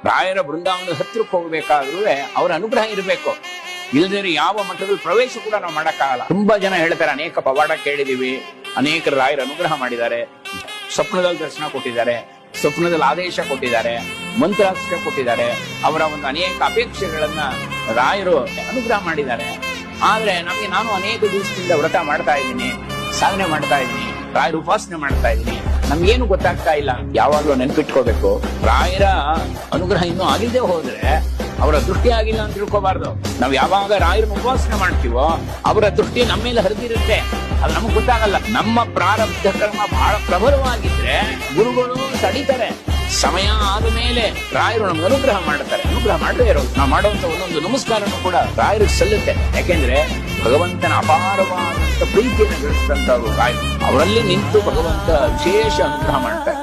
ರಾಯರ ಬೃಂದಾವನದ ಹತ್ತಿರಕ್ಕೆ ಹೋಗ್ಬೇಕಾದ್ರೂ ಅವರ ಅನುಗ್ರಹ ಇರಬೇಕು. ಇಲ್ದಿದ್ರೆ ಯಾವ ಮಠದಲ್ಲಿ ಪ್ರವೇಶ ಕೂಡ ನಾವು ಮಾಡಕ್ಕಾಗಲ್ಲ. ತುಂಬಾ ಜನ ಹೇಳ್ತಾರೆ, ಅನೇಕ ಪವಾಡ ಕೇಳಿದೀವಿ, ಅನೇಕ ರಾಯರ ಅನುಗ್ರಹ ಮಾಡಿದ್ದಾರೆ, ಸ್ವಪ್ನದಲ್ಲಿ ದರ್ಶನ ಕೊಟ್ಟಿದ್ದಾರೆ, ಸ್ವಪ್ನದಲ್ಲಿ ಆದೇಶ ಕೊಟ್ಟಿದ್ದಾರೆ, ಮಂತ್ರಾಸ್ತ್ರ ಕೊಟ್ಟಿದ್ದಾರೆ, ಅವರ ಒಂದು ಅನೇಕ ಅಪೇಕ್ಷೆಗಳನ್ನ ರಾಯರು ಅನುಗ್ರಹ ಮಾಡಿದ್ದಾರೆ. ಆದ್ರೆ ನಮ್ಗೆ ನಾನು ಅನೇಕ ದಿವಸದಿಂದ ವ್ರತ ಮಾಡ್ತಾ ಇದ್ದೀನಿ, ಸಾಧನೆ ಮಾಡ್ತಾ ಇದ್ದೀನಿ, ರಾಯರ ಉಪಾಸನೆ ಮಾಡ್ತಾ ಇದ್ದೀನಿ, ನಮ್ಗೇನು ಗೊತ್ತಾಗ್ತಾ ಇಲ್ಲ. ಯಾವಾಗ್ಲೂ ನೆನ್ಪಿಟ್ಕೋಬೇಕು, ರಾಯರ ಅನುಗ್ರಹ ಇನ್ನೂ ಆಗಿದ್ದೇ ಹೋದ್ರೆ ಅವರ ದೃಷ್ಟಿ ಆಗಿಲ್ಲ ಅಂತ ತಿಳ್ಕೋಬಾರ್ದು. ನಾವ್ ಯಾವಾಗ ರಾಯರನ್ನ ಉಪಾಸನೆ ಮಾಡ್ತೀವೋ ಅವರ ದೃಷ್ಟಿ ನಮ್ಮ ಮೇಲೆ ಹರಿದಿರುತ್ತೆ, ಅದು ನಮಗ್ ಗೊತ್ತಾಗಲ್ಲ. ನಮ್ಮ ಪ್ರಾರಬ್ಧ ಕರ್ಮ ಬಹಳ ಪ್ರಬಲವಾಗಿದ್ರೆ ಗುರುಗಳು ತಡೀತಾರೆ. ಸಮಯ ಆದ ಮೇಲೆ ರಾಯರು ನಮ್ಗೆ ಅನುಗ್ರಹ ಮಾಡ್ತಾರೆ. ಅನುಗ್ರಹ ಮಾಡದೇ ಇರೋದು ನಾವು ಮಾಡುವಂತ ಒಂದೊಂದು ನಮಸ್ಕಾರನೂ ಕೂಡ ರಾಯರಿಗೆ ಸಲ್ಲುತ್ತೆ. ಯಾಕೆಂದ್ರೆ ಭಗವಂತನ ಅಪಾರವಾದಂತ ಪ್ರೀತಿಯನ್ನು ಗಳಿಸಿದಂತವ್ರು ರಾಯರು. ಅವರಲ್ಲಿ ನಿಂತು ಭಗವಂತ ವಿಶೇಷ ಅನುಗ್ರಹ ಮಾಡ್ತಾರೆ.